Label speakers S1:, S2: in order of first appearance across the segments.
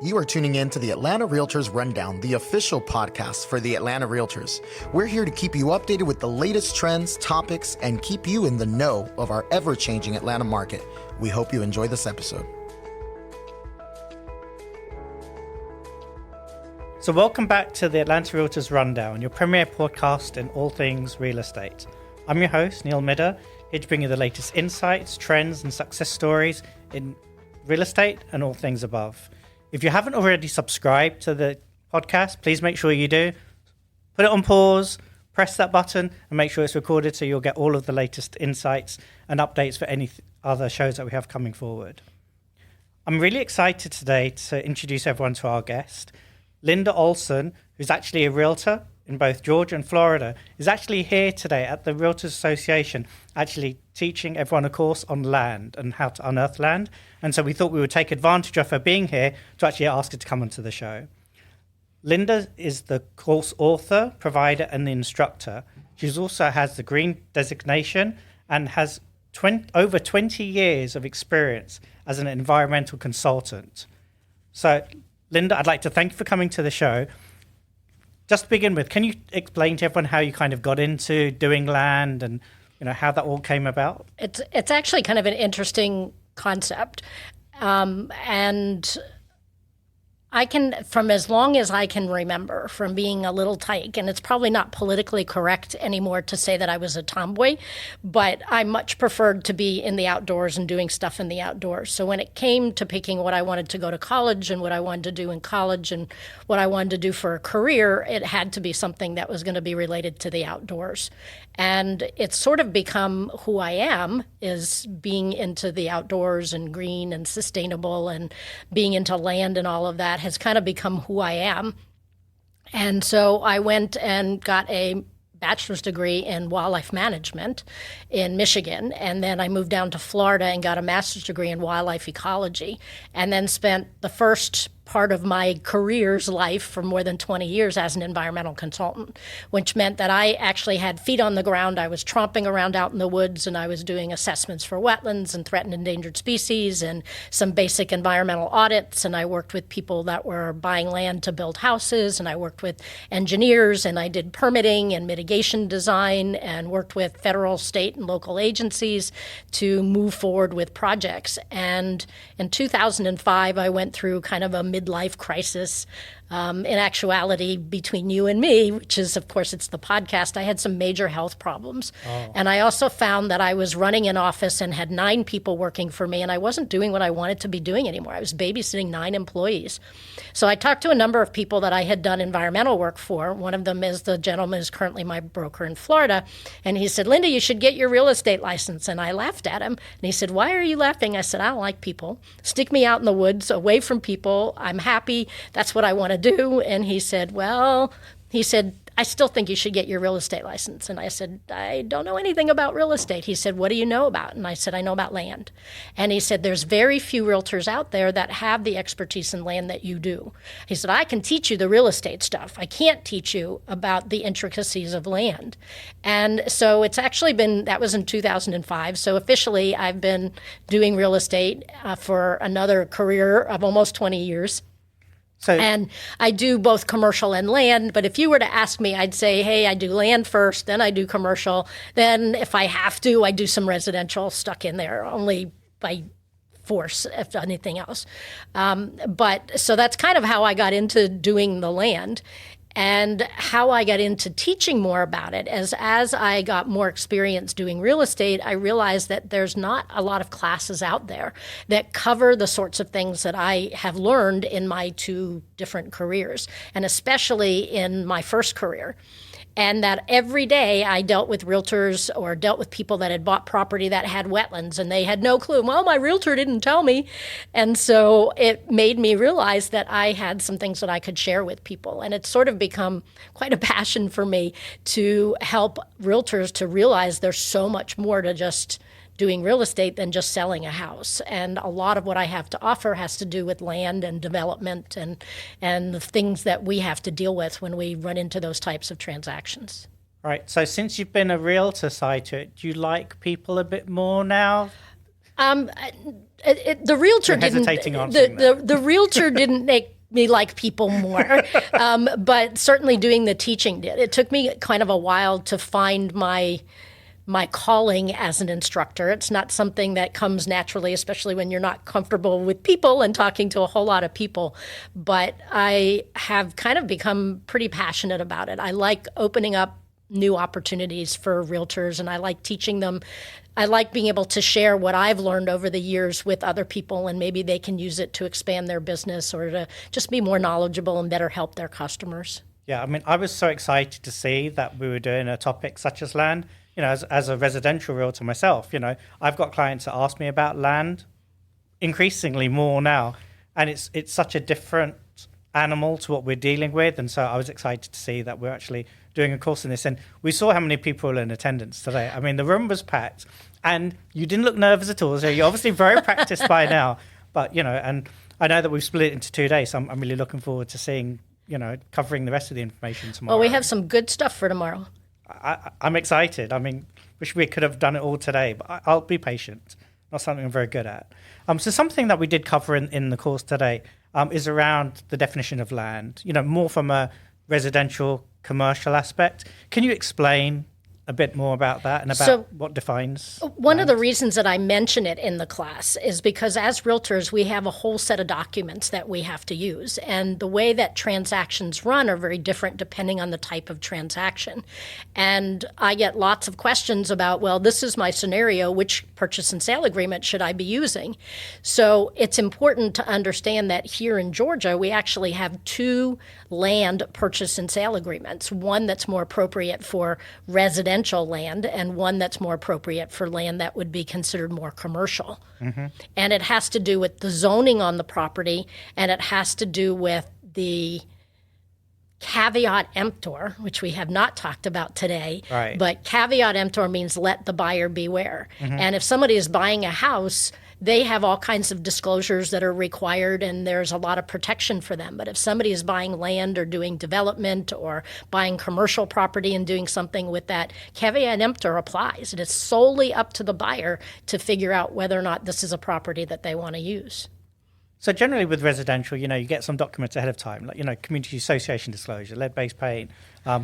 S1: You are tuning in to the Atlanta REALTORS Rundown, the official podcast for the Atlanta REALTORS. We're here to keep you updated with the latest trends, topics, and keep you in the know of our ever-changing Atlanta market. We hope you enjoy this episode.
S2: So welcome back to the Atlanta REALTORS Rundown, your premier podcast in all things real estate. I'm your host, Neel Midha, here to bring you the latest insights, trends, and success stories in real estate and all things above. If you haven't already subscribed to the podcast, please make sure you do. Put it on pause, press that button, and make sure it's recorded so you'll get all of the latest insights and updates for any other shows that we have coming forward. I'm really excited today to introduce everyone to our guest. Linda Olson, who's actually a realtor in both Georgia and Florida, is actually here today at the Realtors Association, actually teaching everyone a course on land and how to unearth land. And so we thought we would take advantage of her being here to actually ask her to come onto the show. Linda is the course author, provider, and the instructor. She also has the green designation and has over 20 years of experience as an environmental consultant. So, Linda, I'd like to thank you for coming to the show. Just to begin with, can you explain to everyone how you kind of got into doing land and how that all came about?
S3: It's actually kind of an interesting concept, and I can, from as long as I can remember, from being a little tyke, and it's probably not politically correct anymore to say that I was a tomboy, but I much preferred to be in the outdoors and doing stuff in the outdoors. So when it came to picking what I wanted to go to college and what I wanted to do in college and what I wanted to do for a career, it had to be something that was going to be related to the outdoors. And it's sort of become who I am, is being into the outdoors and green and sustainable and being into land and all of that has kind of become who I am. And so I went and got a bachelor's degree in wildlife management in Michigan. And then I moved down to Florida and got a master's degree in wildlife ecology, and then spent the first part of my career's life for more than 20 years as an environmental consultant, which meant that I actually had feet on the ground. I was tromping around out in the woods, and I was doing assessments for wetlands and threatened endangered species and some basic environmental audits. And I worked with people that were buying land to build houses, and I worked with engineers, and I did permitting and mitigation design, and worked with federal, state, and local agencies to move forward with projects. And in 2005, I went through kind of a midlife crisis. In actuality, between you and me, which is, of course, it's the podcast, I had some major health problems. Oh. And I also found that I was running an office and had 9 people working for me, and I wasn't doing what I wanted to be doing anymore. I was babysitting 9 employees. So I talked to a number of people that I had done environmental work for. One of them is the gentleman who's currently my broker in Florida. And he said, Linda, you should get your real estate license. And I laughed at him. And he said, why are you laughing? I said, I don't like people. Stick me out in the woods, away from people. I'm happy. That's what I want to do. And he said, I still think you should get your real estate license. And I said, I don't know anything about real estate. He said, what do you know about? And I said, I know about land. And he said, there's very few realtors out there that have the expertise in land that you do. He said, I can teach you the real estate stuff. I can't teach you about the intricacies of land. And so it's actually been, that was in 2005. So officially I've been doing real estate for another career of almost 20 years. And I do both commercial and land, but if you were to ask me, I'd say, hey, I do land first, then I do commercial. Then if I have to, I do some residential stuck in there, only by force, if anything else. But so that's kind of how I got into doing the land. And how I got into teaching more about it as I got more experience doing real estate, I realized that there's not a lot of classes out there that cover the sorts of things that I have learned in my 2 different careers, and especially in my first career. And that every day I dealt with realtors or dealt with people that had bought property that had wetlands, and they had no clue. Well, my realtor didn't tell me. And so it made me realize that I had some things that I could share with people. And it's sort of become quite a passion for me to help realtors to realize there's so much more to just doing real estate than just selling a house. And a lot of what I have to offer has to do with land and development and the things that we have to deal with when we run into those types of transactions.
S2: Right. So since you've been a realtor side to it, do you like people a bit more now?
S3: The realtor
S2: You're
S3: didn't.
S2: hesitating answering
S3: The realtor didn't make me like people more, but certainly doing the teaching did. It took me kind of a while to find my calling as an instructor. It's not something that comes naturally, especially when you're not comfortable with people and talking to a whole lot of people. But I have kind of become pretty passionate about it. I like opening up new opportunities for realtors, and I like teaching them. I like being able to share what I've learned over the years with other people, and maybe they can use it to expand their business or to just be more knowledgeable and better help their customers.
S2: Yeah, I mean, I was so excited to see that we were doing a topic such as land. You know, as a residential realtor myself, you know, I've got clients that ask me about land increasingly more now, and it's such a different animal to what we're dealing with. And so I was excited to see that we're actually doing a course in this. And we saw how many people were in attendance today. I mean, the room was packed, and you didn't look nervous at all. So you're obviously very practiced by now. But, you know, and I know that we've split it into 2 days, so I'm really looking forward to seeing, you know, covering the rest of the information tomorrow.
S3: Well, we have some good stuff for tomorrow.
S2: I'm excited. I mean, wish we could have done it all today, but I'll be patient. Not something I'm very good at. So something that we did cover in the course today is around the definition of land, you know, more from a residential commercial aspect. Can you explain a bit more about that and about what defines
S3: one
S2: land?
S3: of the reasons that I mention it in the class is because as realtors, we have a whole set of documents that we have to use. And the way that transactions run are very different depending on the type of transaction. And I get lots of questions about, well, this is my scenario, which purchase and sale agreement should I be using? So it's important to understand that here in Georgia, we actually have 2 land purchase and sale agreements, one that's more appropriate for residential land and one that's more appropriate for land that would be considered more commercial. Mm-hmm. And it has to do with the zoning on the property, and it has to do with the caveat emptor, which we have not talked about today.
S2: Right.
S3: But caveat emptor means let the buyer beware. Mm-hmm. And if somebody is buying a house, they have all kinds of disclosures that are required, and there's a lot of protection for them. But if somebody is buying land or doing development or buying commercial property and doing something with that, caveat emptor applies. It is solely up to the buyer to figure out whether or not this is a property that they want to use.
S2: So generally with residential, you know, you get some documents ahead of time, like, you know, community association disclosure, lead-based paint,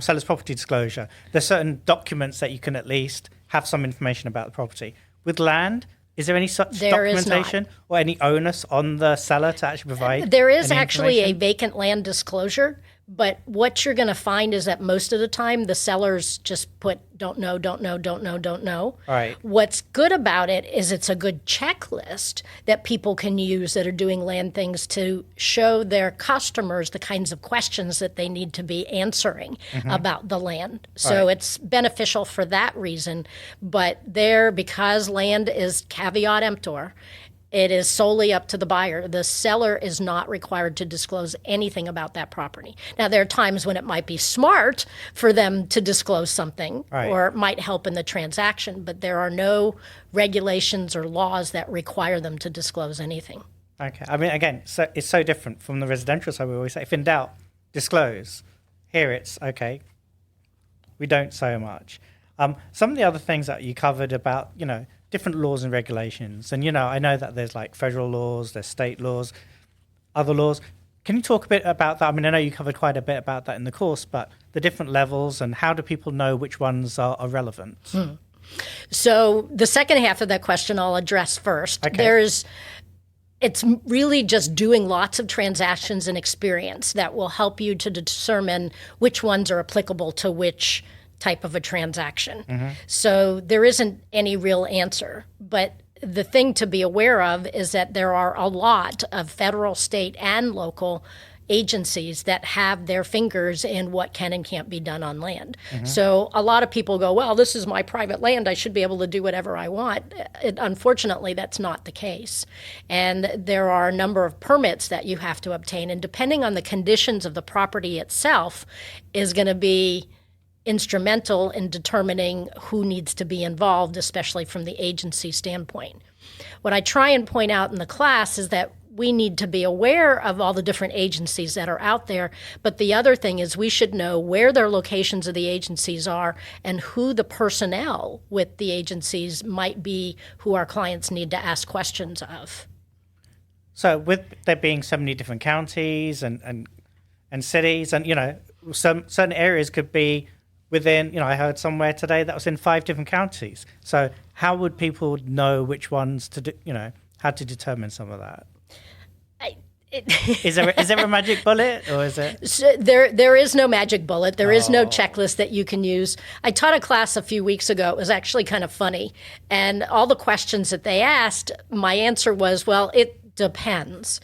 S2: seller's property disclosure. There's certain documents that you can at least have some information about the property. With land, is there any such documentation or any onus on the seller to actually provide?
S3: There is actually a vacant land disclosure, but what you're going to find is that most of the time the sellers just put don't know, don't know, don't know, don't know.
S2: Right.
S3: What's good about it is it's a good checklist that people can use that are doing land things to show their customers the kinds of questions that they need to be answering about the land. So it's beneficial for that reason. But because land is caveat emptor, it is solely up to the buyer. The seller is not required to disclose anything about that property. Now, there are times when it might be smart for them to disclose something or it might help in the transaction, but there are no regulations or laws that require them to disclose anything.
S2: Okay. I mean, again, so it's so different from the residential side. We always say, if in doubt, disclose. Here it's, okay, we don't so much. Some of the other things that you covered about, you know, different laws and regulations. And, you know, I know that there's like federal laws, there's state laws, other laws. Can you talk a bit about that? I mean, I know you covered quite a bit about that in the course, but the different levels and how do people know which ones are relevant?
S3: So the second half of that question I'll address first.
S2: Okay.
S3: It's really just doing lots of transactions and experience that will help you to determine which ones are applicable to which type of a transaction. Mm-hmm. So there isn't any real answer. But the thing to be aware of is that there are a lot of federal, state, and local agencies that have their fingers in what can and can't be done on land. Mm-hmm. So a lot of people go, well, this is my private land. I should be able to do whatever I want. Unfortunately, that's not the case. And there are a number of permits that you have to obtain. And depending on the conditions of the property itself is going to be instrumental in determining who needs to be involved, especially from the agency standpoint. What I try and point out in the class is that we need to be aware of all the different agencies that are out there. But the other thing is we should know where their locations of the agencies are and who the personnel with the agencies might be who our clients need to ask questions of.
S2: So with there being so many different counties and cities, and, some certain areas could be within, I heard somewhere today that was in 5 different counties. So how would people know which ones to do, how to determine some of that? Is there a magic bullet, or is it?
S3: So there is no magic bullet. There is no checklist that you can use. I taught a class a few weeks ago. It was actually kind of funny. And all the questions that they asked, my answer was, well, it depends.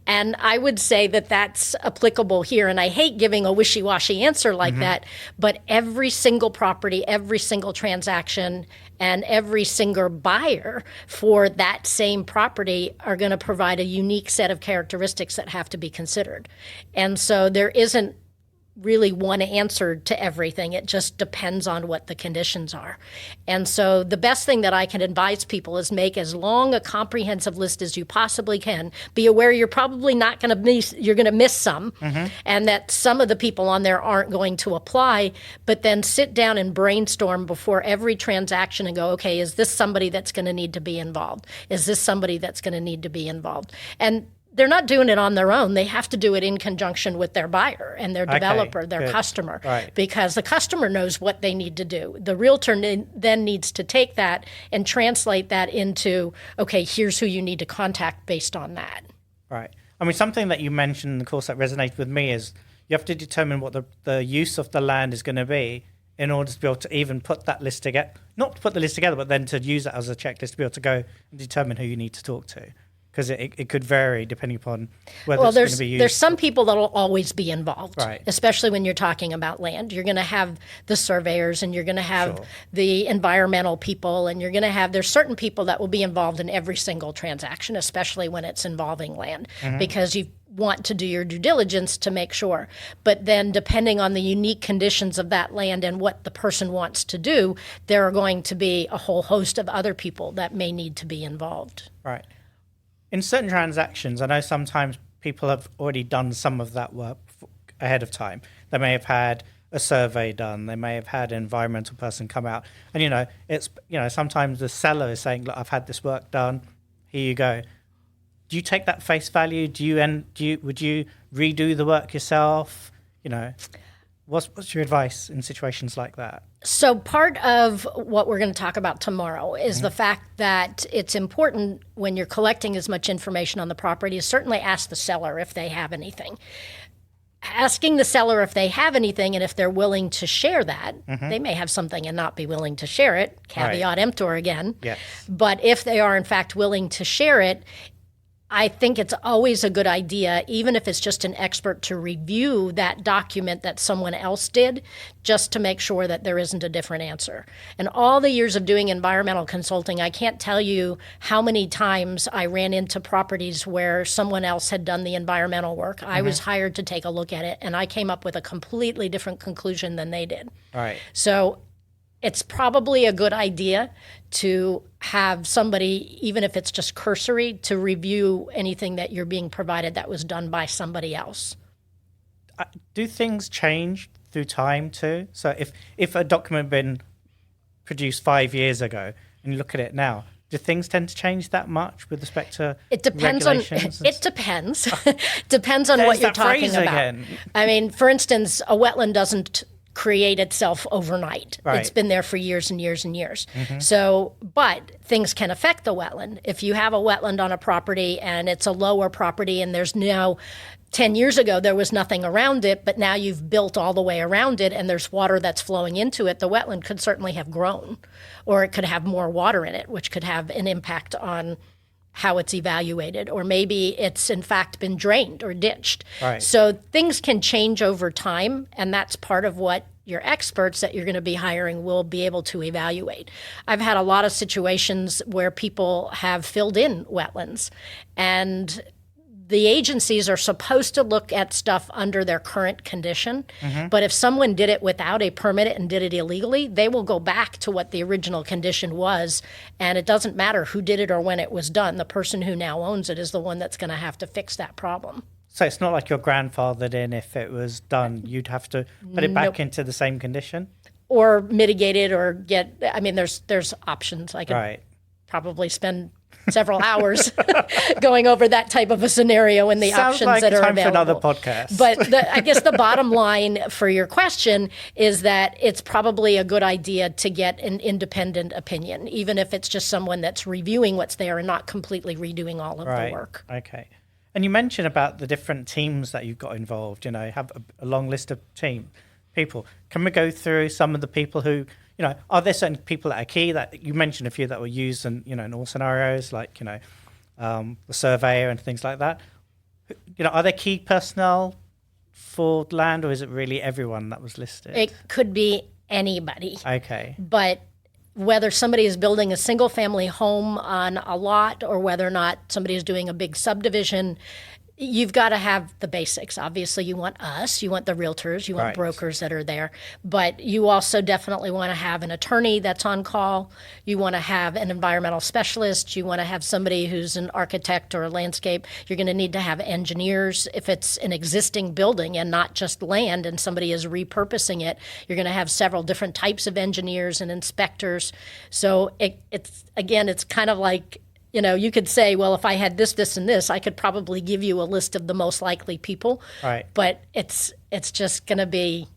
S3: And I would say that that's applicable here. And I hate giving a wishy-washy answer like that, but every single property, every single transaction, and every single buyer for that same property are going to provide a unique set of characteristics that have to be considered. And so there isn't really one answer to everything. It just depends on what the conditions are. And so the best thing that I can advise people is make as long a comprehensive list as you possibly can. Be aware you're probably not going to miss, you're going to miss some, and that some of the people on there aren't going to apply, but then sit down and brainstorm before every transaction and go, okay, is this somebody that's going to need to be involved? Is this somebody that's going to need to be involved? And they're not doing it on their own. They have to do it in conjunction with their buyer and their developer, their customer, because the customer knows what they need to do. The realtor then needs to take that and translate that into, okay, here's who you need to contact based on that.
S2: Right. I mean, something that you mentioned in the course that resonated with me is you have to determine what the use of the land is going to be in order to be able to even put that list together. Not to put the list together, but then to use it as a checklist to be able to go and determine who you need to talk to. Because it could vary depending upon whether it's going to be used.
S3: There's some people that will always be involved,
S2: right,
S3: especially when you're talking about land. You're going to have the surveyors, and you're going to have the environmental people, and you're going to have, there's certain people that will be involved in every single transaction, especially when it's involving land, because you want to do your due diligence to make sure. But then depending on the unique conditions of that land and what the person wants to do, there are going to be a whole host of other people that may need to be involved.
S2: Right. In certain transactions, I know sometimes people have already done some of that work ahead of time. They may have had a survey done. They may have had an environmental person come out. And, it's, sometimes the seller is saying, look, I've had this work done. Here you go. Do you take that face value? Would you redo the work yourself? What's your advice in situations like that?
S3: So part of what we're going to talk about tomorrow is the fact that it's important when you're collecting as much information on the property is certainly ask the seller if they have anything. Asking the seller if they have anything and if they're willing to share that. They may have something and not be willing to share it. Caveat emptor again.
S2: Yes.
S3: But if they are in fact willing to share it, I think it's always a good idea, even if it's just an expert, to review that document that someone else did, just to make sure that there isn't a different answer. And all the years of doing environmental consulting, I can't tell you how many times I ran into properties where someone else had done the environmental work. I was hired to take a look at it, and I came up with a completely different conclusion than they did.
S2: Right.
S3: So it's probably a good idea to have somebody, even if it's just cursory, to review anything that you're being provided that was done by somebody else.
S2: Do things change through time too? So if a document had been produced 5 years ago and you look at it now, do things tend to change that much with respect to regulations?
S3: It depends. Depends on what you're talking about.
S2: Again.
S3: I mean, for instance, a wetland doesn't create itself overnight.
S2: Right.
S3: It's been there for years and years and years. So, but things can affect the wetland. If you have a wetland on a property and it's a lower property and there's now 10 years ago there was nothing around it, but now you've built all the way around it and there's water that's flowing into it, the wetland could certainly have grown, or it could have more water in it, which could have an impact on how it's evaluated, or maybe it's in fact been drained or ditched.
S2: Right.
S3: So things can change over time, and that's part of what your experts that you're going to be hiring will be able to evaluate. I've had a lot of situations where people have filled in wetlands, and the agencies are supposed to look at stuff under their current condition, but if someone did it without a permit and did it illegally, they will go back to what the original condition was, and it doesn't matter who did it or when it was done. The person who now owns it is the one that's going to have to fix that problem.
S2: So it's not like your grandfathered in. If it was done, you'd have to put it back into the same condition?
S3: Or mitigate it or get, I mean, there's options. I could probably spend several hours going over that type of a scenario and the options that are available. For another podcast.
S2: But
S3: I guess the bottom line for your question is that it's probably a good idea to get an independent opinion, even if it's just someone that's reviewing what's there and not completely redoing all of the work.
S2: Okay. And you mentioned about the different teams that you've got involved. You know, have a long list of people. Can we go through some of the people who, you know, are there certain people that are key that you mentioned a few that were used in, you know, in all scenarios, like, you know, the surveyor and things like that? You know, are there key personnel for land, or is it really everyone that was listed?
S3: It could be anybody.
S2: Okay.
S3: But whether somebody is building a single family home on a lot or whether or not somebody is doing a big subdivision, you've got to have the basics. Obviously, you want us, you want the realtors, you want brokers that are there, but you also definitely want to have an attorney that's on call. You want to have an environmental specialist. You want to have somebody who's an architect or a landscape. You're going to need to have engineers. If it's an existing building and not just land and somebody is repurposing it, you're going to have several different types of engineers and inspectors. So it's kind of like, you know, you could say, well, if I had this, this, and this, I could probably give you a list of the most likely people.
S2: Right.
S3: But it's just going to be,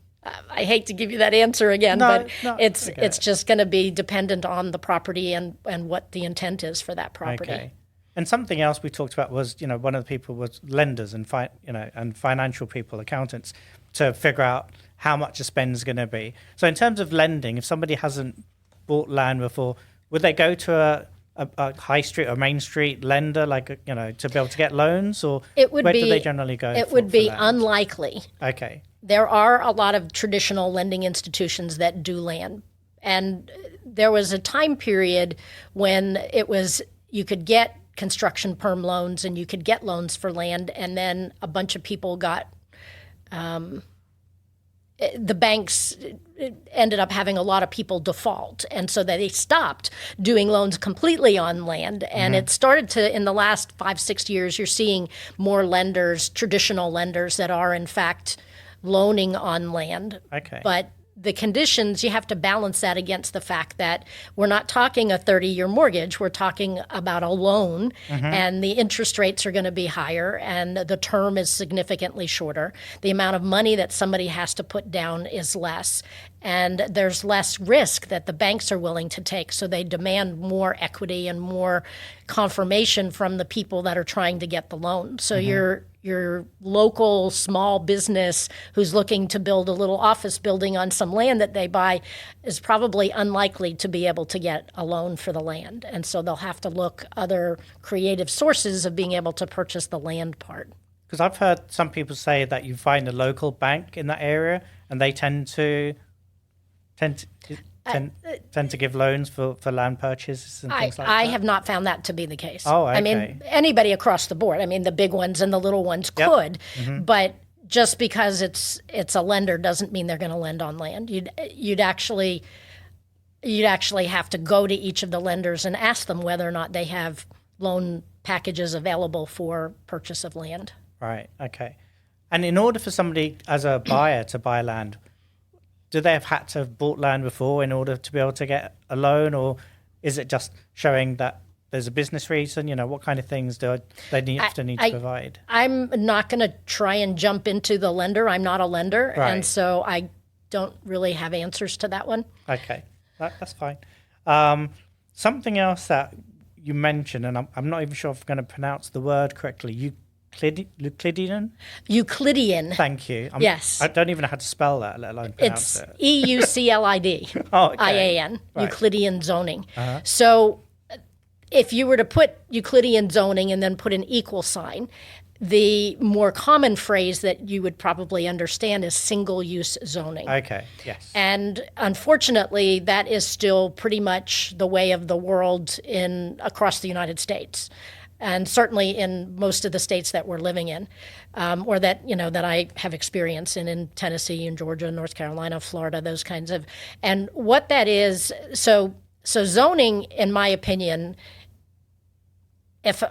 S3: I hate to give you that answer again, but it's just going to be dependent on the property and what the intent is for that property.
S2: Okay. And something else we talked about was, you know, one of the people was lenders and and financial people, accountants, to figure out how much the spend is going to be. So in terms of lending, if somebody hasn't bought land before, would they go to a high street or main street lender, like, you know, to be able to get loans, or where do they generally go?
S3: It would be unlikely.
S2: Okay.
S3: There are a lot of traditional lending institutions that do land. And there was a time period when you could get construction perm loans and you could get loans for land, and then a bunch of people got the banks ended up having a lot of people default. And so they stopped doing loans completely on land. And it started to, in the last 5-6 years, you're seeing more lenders, traditional lenders, that are in fact loaning on land.
S2: Okay.
S3: But the conditions, you have to balance that against the fact that we're not talking a 30-year mortgage. We're talking about a loan, and the interest rates are going to be higher, and the term is significantly shorter. The amount of money that somebody has to put down is less, and there's less risk that the banks are willing to take, so they demand more equity and more confirmation from the people that are trying to get the loan. So your local small business who's looking to build a little office building on some land that they buy is probably unlikely to be able to get a loan for the land. And so they'll have to look other creative sources of being able to purchase the land part.
S2: Because I've heard some people say that you find a local bank in that area and they tend to give loans for land purchases and things like that?
S3: I have not found that to be the case.
S2: Oh, okay.
S3: I mean, anybody across the board. I mean, the big ones and the little ones could, but just because it's a lender doesn't mean they're going to lend on land. You'd actually have to go to each of the lenders and ask them whether or not they have loan packages available for purchase of land.
S2: Right, okay. And in order for somebody as a buyer to buy land, do they have had to have bought land before in order to be able to get a loan, or is it just showing that there's a business reason? You know, what kind of things do they need to provide? I'm
S3: not going to try and jump into the lender. I'm not a lender, and so I don't really have answers to that one. Okay,
S2: that's fine. Something else that you mentioned, and I'm not even sure if I'm going to pronounce the word correctly, Euclidean?
S3: Euclidean.
S2: Thank you.
S3: Yes.
S2: I don't even know how to spell that, let alone pronounce it.
S3: It's EUCLID. IAN,
S2: right.
S3: Euclidean zoning. So if you were to put Euclidean zoning and then put an equal sign, the more common phrase that you would probably understand is single-use zoning.
S2: Okay, yes.
S3: And unfortunately, that is still pretty much the way of the world across the United States. and certainly in most of the states that we're living in, or that that I have experience in Tennessee and Georgia, North Carolina, Florida, those kinds of. And what that is, so zoning, in my opinion, if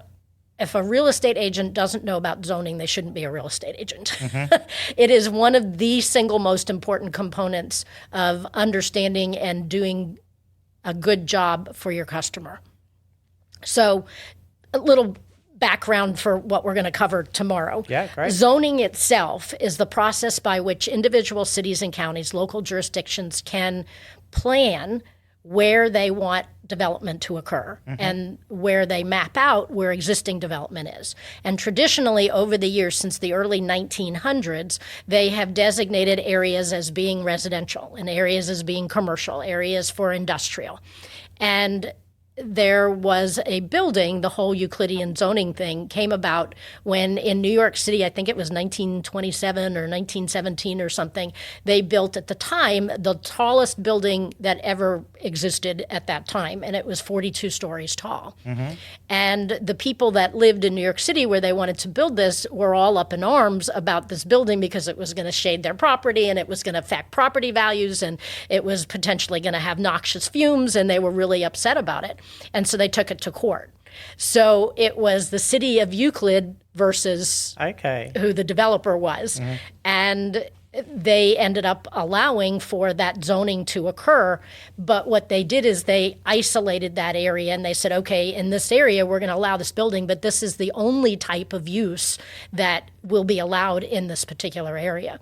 S3: a real estate agent doesn't know about zoning, they shouldn't be a real estate agent. It is one of the single most important components of understanding and doing a good job for your customer. So a little background for what we're going to cover tomorrow.
S2: Yeah, great.
S3: Zoning itself is the process by which individual cities and counties, local jurisdictions, can plan where they want development to occur and where they map out where existing development is. And traditionally, over the years, since the early 1900s, they have designated areas as being residential and areas as being commercial, areas for industrial. And there was a building, the whole Euclidean zoning thing came about when in New York City, I think it was 1927 or 1917 or something, they built at the time the tallest building that ever existed at that time, and it was 42 stories tall. And the people that lived in New York City where they wanted to build this were all up in arms about this building because it was going to shade their property and it was going to affect property values and it was potentially going to have noxious fumes, and they were really upset about it. And so they took it to court. So it was the city of Euclid versus who the developer was. And they ended up allowing for that zoning to occur. But what they did is they isolated that area and they said, okay, in this area, we're going to allow this building, but this is the only type of use that will be allowed in this particular area.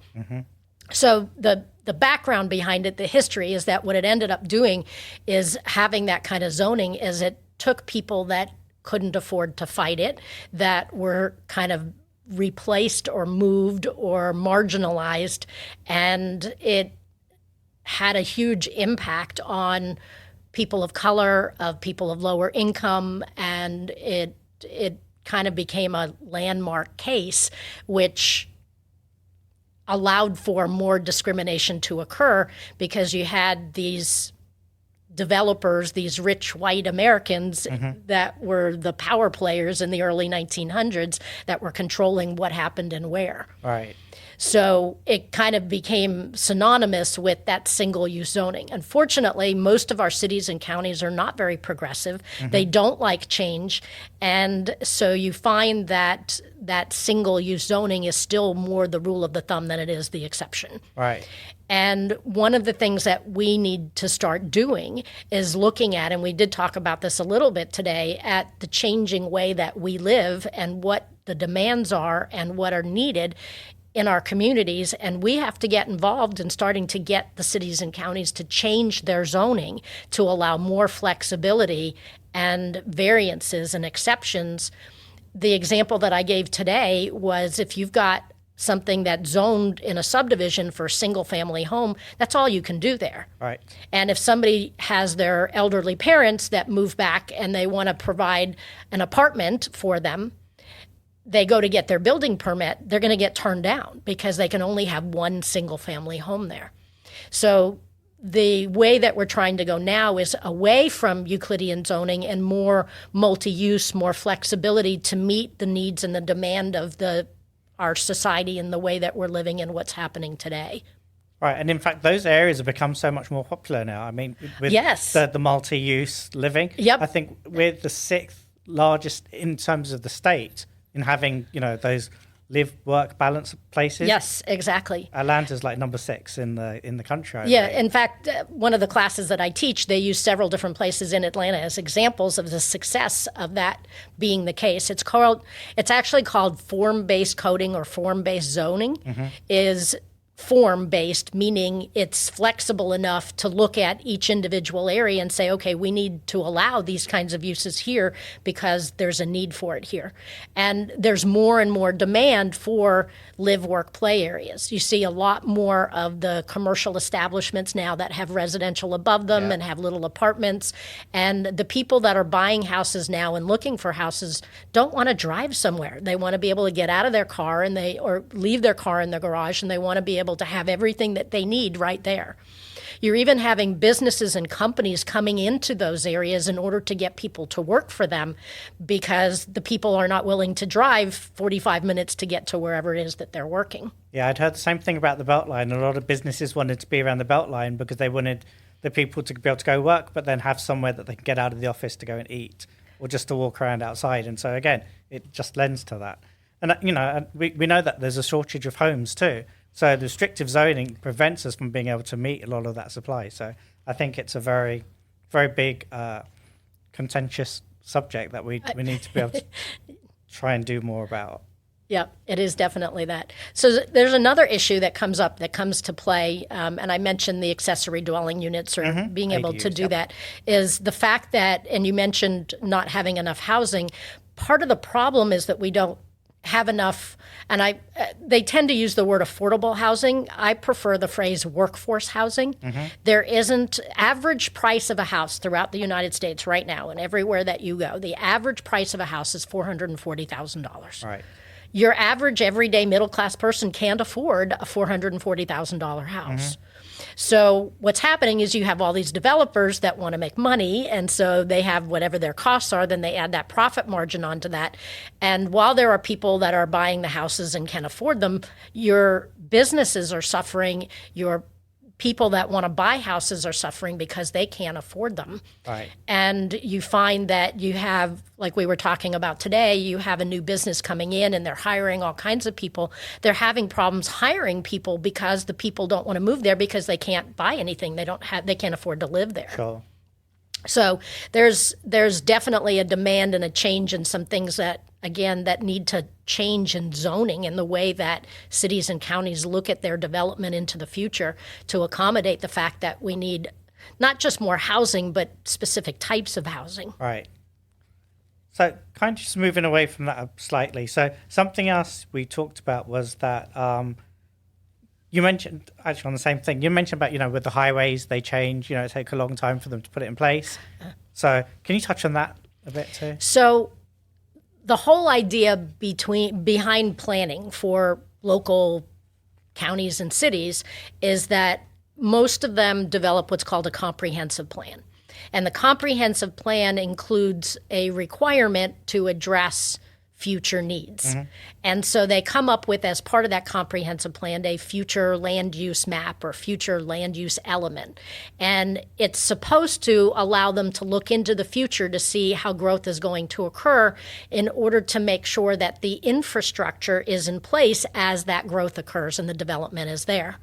S3: So the background behind it, the history, is that what it ended up doing is having that kind of zoning is it took people that couldn't afford to fight it, that were kind of replaced or moved or marginalized, and it had a huge impact on people of color, of people of lower income, and it kind of became a landmark case, which allowed for more discrimination to occur because you had these developers, these rich white Americans that were the power players in the early 1900s that were controlling what happened and where.
S2: Right.
S3: So it kind of became synonymous with that single-use zoning. Unfortunately, most of our cities and counties are not very progressive. They don't like change. And so you find that that single-use zoning is still more the rule of the thumb than it is the exception.
S2: Right.
S3: And one of the things that we need to start doing is looking at, and we did talk about this a little bit today, at the changing way that we live and what the demands are and what are needed in our communities. And we have to get involved in starting to get the cities and counties to change their zoning to allow more flexibility and variances and exceptions. The example that I gave today was if you've got something that's zoned in a subdivision for a single-family home, that's all you can do there.
S2: Right.
S3: And if somebody has their elderly parents that move back and they want to provide an apartment for them, they go to get their building permit, they're going to get turned down because they can only have one single-family home there. So the way that we're trying to go now is away from Euclidean zoning and more multi-use, more flexibility to meet the needs and the demand of our society and the way that we're living and what's happening today.
S2: Right, and in fact, those areas have become so much more popular now. I mean, with the multi-use living.
S3: Yep.
S2: I think we're the 6th largest in terms of the state in having, those live-work balance places.
S3: Yes, exactly.
S2: Atlanta's like number 6 in the country.
S3: Yeah, in fact, one of the classes that I teach, they use several different places in Atlanta as examples of the success of that being the case. It's actually called form-based coding or form-based zoning. Is form-based, meaning it's flexible enough to look at each individual area and say, okay, we need to allow these kinds of uses here because there's a need for it here. And there's more and more demand for live, work, play areas. You see a lot more of the commercial establishments now that have residential above them and have little apartments. And the people that are buying houses now and looking for houses don't want to drive somewhere. They want to be able to get out of their car or leave their car in the garage, and they want to be able to have everything that they need right there. You're even having businesses and companies coming into those areas in order to get people to work for them because the people are not willing to drive 45 minutes to get to wherever it is that they're working.
S2: Yeah, I'd heard the same thing about the Beltline. A lot of businesses wanted to be around the Beltline because they wanted the people to be able to go work, but then have somewhere that they can get out of the office to go and eat or just to walk around outside. And so, again, it just lends to that. And, we know that there's a shortage of homes too. So the restrictive zoning prevents us from being able to meet a lot of that supply. So I think it's a very, very big contentious subject that we need to be able to try and do more about.
S3: Yeah, it is definitely that. So there's another issue that comes up that comes to play, and I mentioned the accessory dwelling units or being able to do that, is the fact that, and you mentioned not having enough housing, part of the problem is that we don't have enough, and they tend to use the word affordable housing. I prefer the phrase workforce housing. There isn't average price of a house throughout the United States right now, and everywhere that you go, the average price of a house is $440,000.
S2: Right.
S3: Your average everyday middle-class person can't afford a $440,000 house. So what's happening is you have all these developers that want to make money, and so they have whatever their costs are, then they add that profit margin onto that. And while there are people that are buying the houses and can afford them, your businesses are suffering, your people that want to buy houses are suffering because they can't afford them.
S2: Right.
S3: And you find that you have, like we were talking about today, you have a new business coming in and they're hiring all kinds of people. They're having problems hiring people because the people don't want to move there because they can't buy anything. They can't afford to live there.
S2: Sure.
S3: So there's definitely a demand and a change in some things that, again, that need to change in zoning and the way that cities and counties look at their development into the future to accommodate the fact that we need not just more housing, but specific types of housing.
S2: Right. So kind of just moving away from that slightly. So something else we talked about was that you mentioned, actually on the same thing, you mentioned about, with the highways, they change, it takes a long time for them to put it in place. So can you touch on that a bit too?
S3: So the whole idea behind planning for local counties and cities is that most of them develop what's called a comprehensive plan. And the comprehensive plan includes a requirement to address future needs. And so they come up with, as part of that comprehensive plan, a future land use map or future land use element. And it's supposed to allow them to look into the future to see how growth is going to occur in order to make sure that the infrastructure is in place as that growth occurs and the development is there.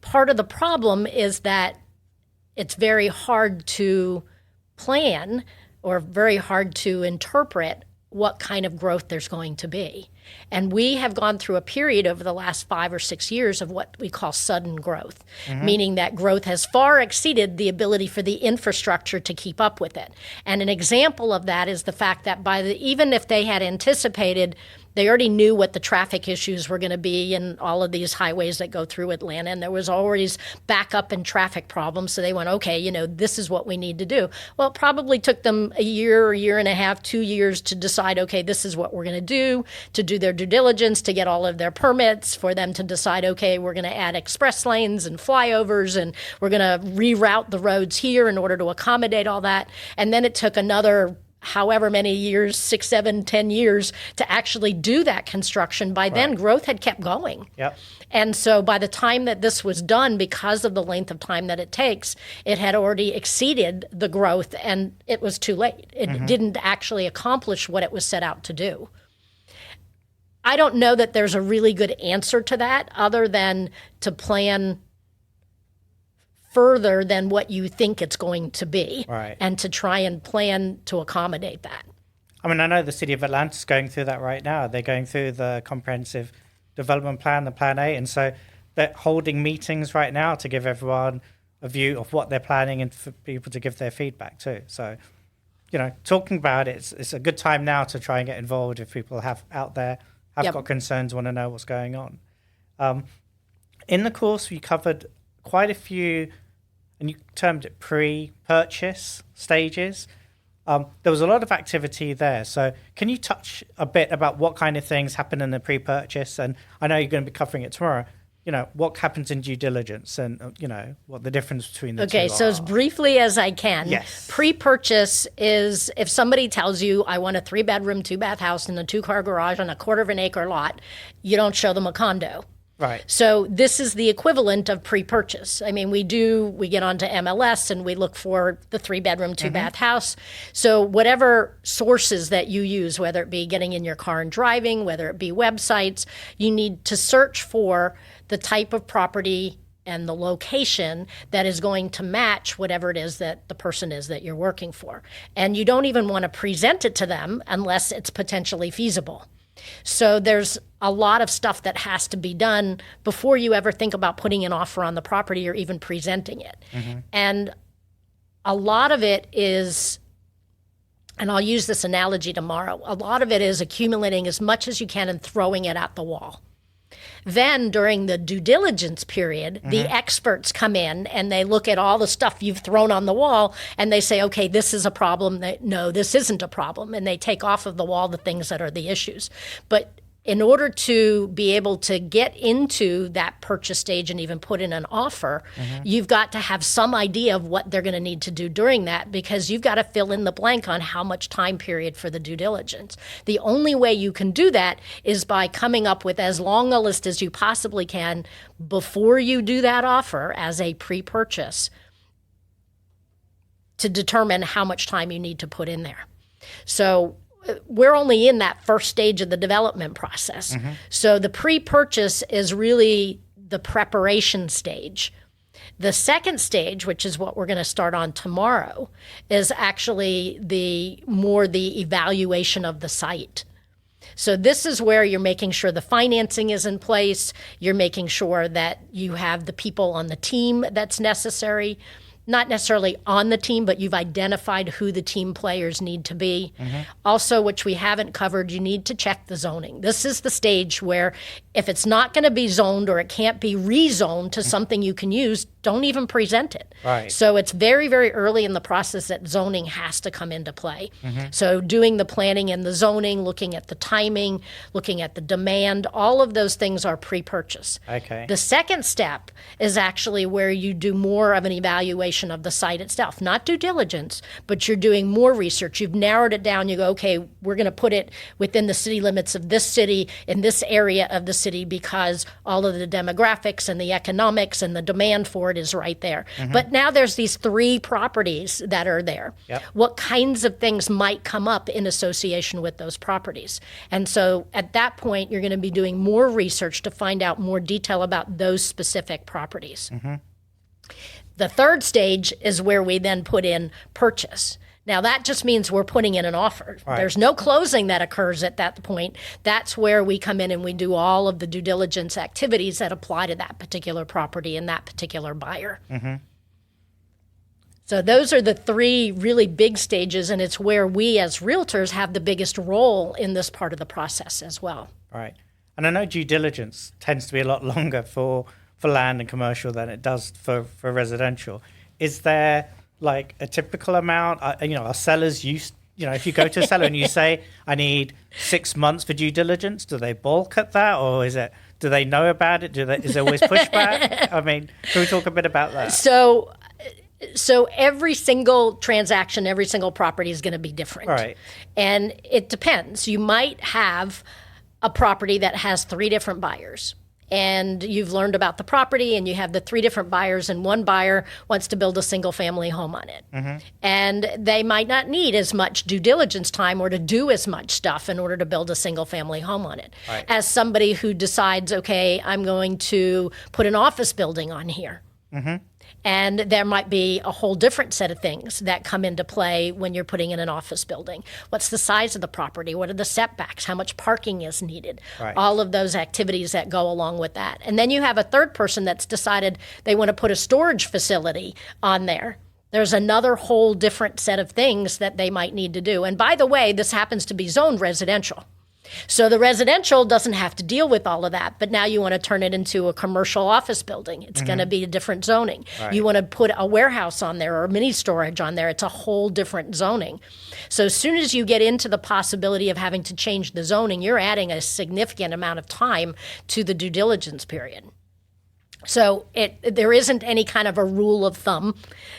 S3: Part of the problem is that it's very hard to plan or very hard to interpret what kind of growth there's going to be. And we have gone through a period over the last 5 or 6 years of what we call sudden growth, meaning that growth has far exceeded the ability for the infrastructure to keep up with it. And an example of that is the fact that even if they had anticipated, they already knew what the traffic issues were going to be in all of these highways that go through Atlanta, and there was always backup and traffic problems. So they went, okay, this is what we need to do. Well, it probably took them a year and a half, 2 years to decide, okay, this is what we're going to do their due diligence, to get all of their permits, for them to decide, okay, we're going to add express lanes and flyovers, and we're going to reroute the roads here in order to accommodate all that. And then it took another however many years, 6, 7, 10 years to actually do that construction. By then, growth had kept going.
S2: Yep.
S3: And so by the time that this was done, because of the length of time that it takes, it had already exceeded the growth, and it was too late. It didn't actually accomplish what it was set out to do. I don't know that there's a really good answer to that other than to plan further than what you think it's going to be, and to try and plan to accommodate that.
S2: I mean, I know the city of Atlanta is going through that right now. They're going through the comprehensive development plan, the Plan A, and so they're holding meetings right now to give everyone a view of what they're planning and for people to give their feedback too. So, talking about it, it's a good time now to try and get involved if people have got concerns, want to know what's going on. In the course, we covered quite a few, and you termed it pre-purchase stages. There was a lot of activity there. So can you touch a bit about what kind of things happen in the pre-purchase? And I know you're going to be covering it tomorrow. what happens in due diligence and, what the difference between the two
S3: Okay, so as briefly as I can,
S2: Yes.
S3: Pre-purchase is if somebody tells you, I want a 3-bedroom, 2-bath house and a 2-car garage on a 1/4 acre lot, you don't show them a condo.
S2: Right.
S3: So this is the equivalent of pre-purchase. I mean, we get onto MLS and we look for the 3-bedroom, 2-bath house. So whatever sources that you use, whether it be getting in your car and driving, whether it be websites, you need to search for the type of property and the location that is going to match whatever it is that the person is that you're working for. And you don't even want to present it to them unless it's potentially feasible. So there's a lot of stuff that has to be done before you ever think about putting an offer on the property or even presenting it. And a lot of it is, and I'll use this analogy tomorrow, a lot of it is accumulating as much as you can and throwing it at the wall. Then during the due diligence period, the experts come in and they look at all the stuff you've thrown on the wall and they say, okay, this is a problem. No, this isn't a problem. And they take off of the wall the things that are the issues. But in order to be able to get into that purchase stage and even put in an offer, you've got to have some idea of what they're going to need to do during that, because you've got to fill in the blank on how much time period for the due diligence. The only way you can do that is by coming up with as long a list as you possibly can before you do that offer as a pre-purchase to determine how much time you need to put in there. So we're only in that first stage of the development process. So the pre-purchase is really the preparation stage. The second stage, which is what we're going to start on tomorrow, is actually the evaluation of the site. So this is where you're making sure the financing is in place. You're making sure that you have the people on the team that's necessary. Not necessarily on the team, but you've identified who the team players need to be. Also, which we haven't covered, you need to check the zoning. This is the stage where if it's not going to be zoned or it can't be rezoned to something you can use, don't even present it.
S2: Right.
S3: So it's very, very early in the process that zoning has to come into play. So doing the planning and the zoning, looking at the timing, looking at the demand, all of those things are pre-purchase.
S2: Okay.
S3: The second step is actually where you do more of an evaluation of the site itself, not due diligence, but you're doing more research. You've narrowed it down. You go, okay, we're going to put it within the city limits of this city in this area of the city because all of the demographics and the economics and the demand for it is right there. But now there's these 3 properties that are there. What kinds of things might come up in association with those properties? And so at that point, you're going to be doing more research to find out more detail about those specific properties. The third stage is where we then put in purchase. Now, that just means we're putting in an offer.
S2: Right.
S3: There's no closing that occurs at that point. That's where we come in and we do all of the due diligence activities that apply to that particular property and that particular buyer. So those are the 3 really big stages, and it's where we as realtors have the biggest role in this part of the process as well.
S2: Right. And I know due diligence tends to be a lot longer for land and commercial than it does for residential. Is there like a typical amount? Are sellers used, if you go to a seller and you say, I need 6 months for due diligence, do they balk at that? Or do they know about it? Is there always pushback? I mean, can we talk a bit about that?
S3: So every single transaction, every single property is going to be different.
S2: Right.
S3: And it depends. You might have a property that has 3 different buyers. And you've learned about the property and you have the 3 different buyers, and one buyer wants to build a single family home on it. And they might not need as much due diligence time or to do as much stuff in order to build a single family home on it.
S2: Right.
S3: As somebody who decides, okay, I'm going to put an office building on here. And there might be a whole different set of things that come into play when you're putting in an office building. What's the size of the property? What are the setbacks? How much parking is needed?
S2: Right.
S3: All of those activities that go along with that. And then you have a third person that's decided they want to put a storage facility on there. There's another whole different set of things that they might need to do. And by the way, this happens to be zoned residential. So the residential doesn't have to deal with all of that, but now you want to turn it into a commercial office building. It's going to be a different zoning.
S2: Right.
S3: You want to put a warehouse on there or a mini storage on there. It's a whole different zoning. So as soon as you get into the possibility of having to change the zoning, you're adding a significant amount of time to the due diligence period. So there isn't any kind of a rule of thumb.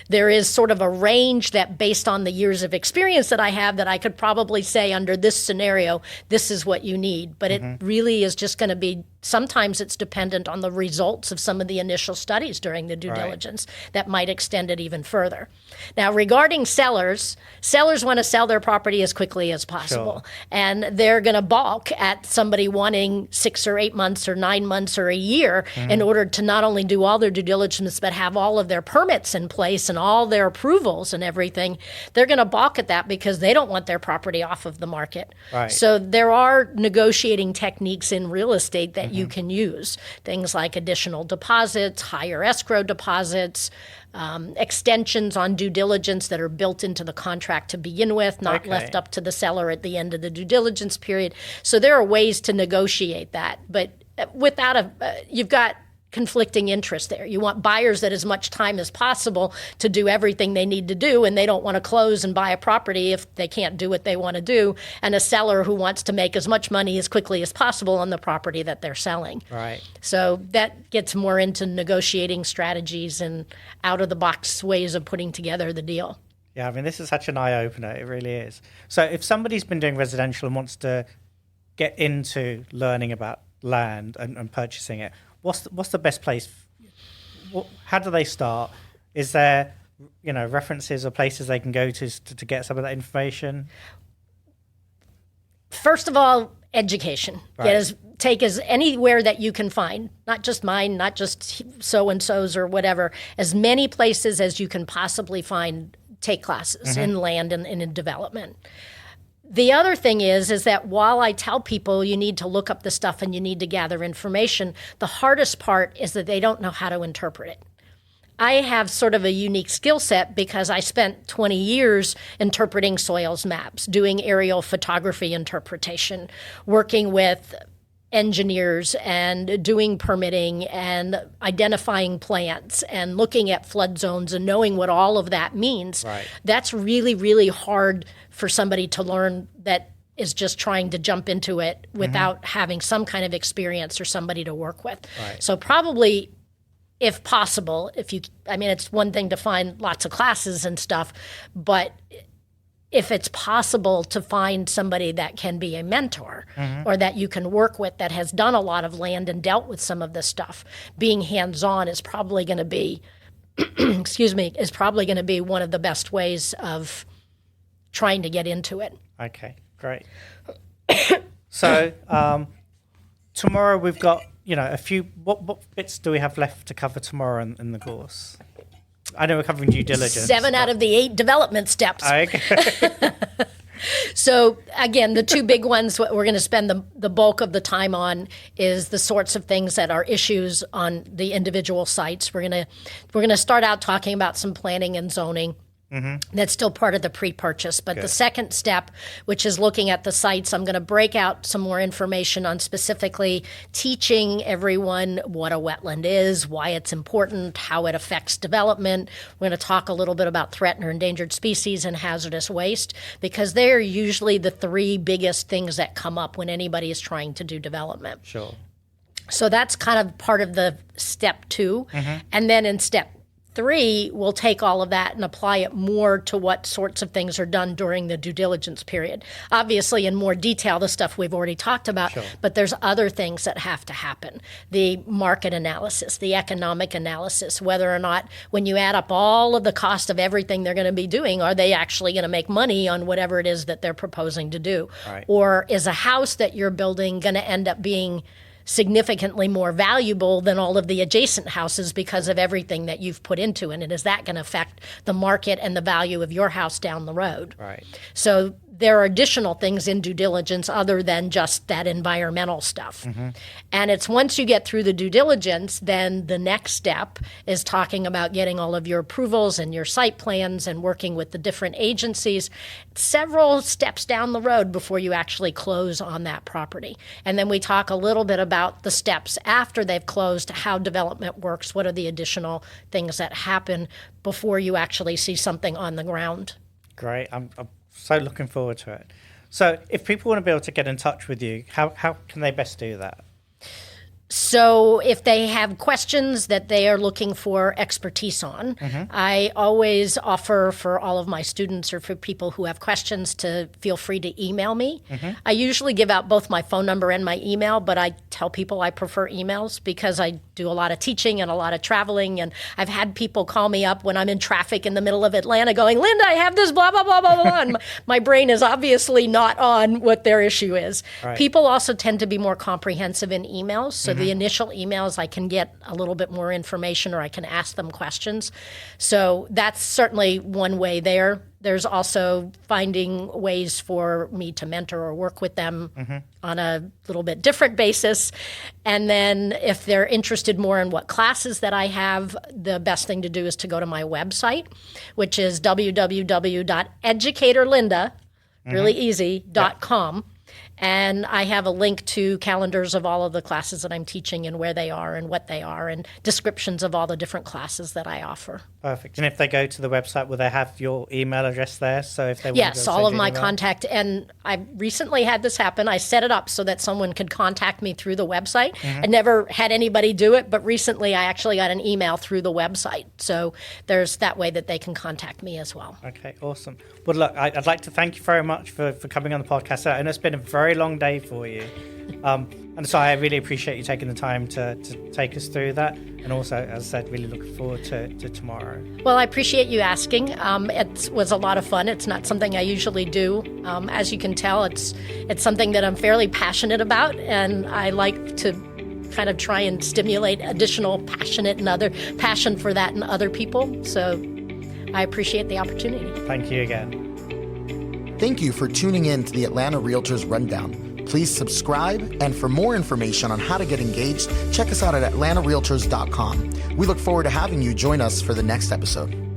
S3: There is sort of a range that, based on the years of experience that I have, that I could probably say under this scenario, this is what you need. But it really is just going to be, sometimes it's dependent on the results of some of the initial studies during the due diligence that might extend it even further. Now, regarding sellers want to sell their property as quickly as possible.
S2: Sure.
S3: And they're going to balk at somebody wanting 6 or 8 months or 9 months or a year in order to not only do all their due diligence, but have all of their permits in place and all their approvals and everything. They're going to balk at that because they don't want their property off of the market.
S2: Right.
S3: So there are negotiating techniques in real estate that you can use. Things like additional deposits, higher escrow deposits, extensions on due diligence that are built into the contract to begin with, not left up to the seller at the end of the due diligence period. So there are ways to negotiate that. But without you've got conflicting interests there. You want buyers that as much time as possible to do everything they need to do, and they don't want to close and buy a property if they can't do what they want to do, and a seller who wants to make as much money as quickly as possible on the property that they're selling.
S2: Right.
S3: So that gets more into negotiating strategies and out-of-the-box ways of putting together the deal.
S2: Yeah, I mean, this is such an eye-opener. It really is. So if somebody's been doing residential and wants to get into learning about land and purchasing it, what's the best place? How do they start? Is there, references or places they can go to get some of that information?
S3: First of all, education.
S2: Right.
S3: Take as anywhere that you can find, not just mine, not just so-and-so's or whatever, as many places as you can possibly find, take classes in land and in development. The other thing is that while I tell people you need to look up the stuff and you need to gather information, the hardest part is that they don't know how to interpret it. I have sort of a unique skill set because I spent 20 years interpreting soils maps, doing aerial photography interpretation, working with engineers and doing permitting and identifying plants and looking at flood zones and knowing what all of that means.
S2: Right.
S3: That's really, really hard for somebody to learn that is just trying to jump into it without having some kind of experience or somebody to work with.
S2: Right.
S3: So probably, if possible, it's one thing to find lots of classes and stuff, but if it's possible to find somebody that can be a mentor or that you can work with that has done a lot of land and dealt with some of this stuff, being hands-on is probably going to be, is probably going to be one of the best ways of trying to get into it.
S2: Okay, great. So tomorrow we've got, a few, what bits do we have left to cover tomorrow in the course? I know we're covering due diligence. 7
S3: out of the 8 development steps.
S2: Okay.
S3: So again, the two big ones what we're going to spend the bulk of the time on is the sorts of things that are issues on the individual sites. We're going to start out talking about some planning and zoning. That's still part of the pre-purchase. But the second step, which is looking at the sites, I'm going to break out some more information on specifically teaching everyone what a wetland is, why it's important, how it affects development. We're going to talk a little bit about threatened or endangered species and hazardous waste, because they're usually the 3 biggest things that come up when anybody is trying to do development.
S2: Sure.
S3: So that's kind of part of the step 2. And then in step 3, we'll take all of that and apply it more to what sorts of things are done during the due diligence period. Obviously, in more detail, the stuff we've already talked about, but there's other things that have to happen. The market analysis, the economic analysis, whether or not when you add up all of the cost of everything they're going to be doing, are they actually going to make money on whatever it is that they're proposing to do?
S2: Right.
S3: Or is a house that you're building going to end up being significantly more valuable than all of the adjacent houses because of everything that you've put into it? And is that going to affect the market and the value of your house down the road?
S2: Right.
S3: So there are additional things in due diligence other than just that environmental stuff. And it's once you get through the due diligence, then the next step is talking about getting all of your approvals and your site plans and working with the different agencies several steps down the road before you actually close on that property. And then we talk a little bit about the steps after they've closed, how development works, what are the additional things that happen before you actually see something on the ground.
S2: Great. I'm so looking forward to it. So if people want to be able to get in touch with you, how can they best do that?
S3: So if they have questions that they are looking for expertise on, I always offer for all of my students or for people who have questions to feel free to email me. I usually give out both my phone number and my email, but I tell people I prefer emails because I do a lot of teaching and a lot of traveling. And I've had people call me up when I'm in traffic in the middle of Atlanta going, Linda, I have this blah, blah, blah, blah, blah. And my brain is obviously not on what their issue is.
S2: Right.
S3: People also tend to be more comprehensive in emails. So the initial emails, I can get a little bit more information or I can ask them questions. So that's certainly one way there. There's also finding ways for me to mentor or work with them on a little bit different basis. And then if they're interested more in what classes that I have, the best thing to do is to go to my website, which is www.educatorlinda, really easy, .com. And I have a link to calendars of all of the classes that I'm teaching and where they are and what they are and descriptions of all the different classes that I offer.
S2: Perfect. And if they go to the website, will they have your email address there? So if they
S3: Yes, all of my contact. And I recently had this happen. I set it up so that someone could contact me through the website. I never had anybody do it, but recently I actually got an email through the website. So there's that way that they can contact me as well.
S2: Okay, awesome. Well, look, I'd like to thank you very much for coming on the podcast. I know it's been a very long day for you. And so I really appreciate you taking the time to take us through that. And also, as I said, really looking forward to tomorrow.
S3: Well, I appreciate you asking. It was a lot of fun. It's not something I usually do. As you can tell, it's something that I'm fairly passionate about, and I like to kind of try and stimulate additional passion for that in other people. So I appreciate the opportunity.
S2: Thank you again.
S1: Thank you for tuning in to the Atlanta REALTORS Rundown. Please subscribe, and for more information on how to get engaged, check us out at atlantarealtors.com. We look forward to having you join us for the next episode.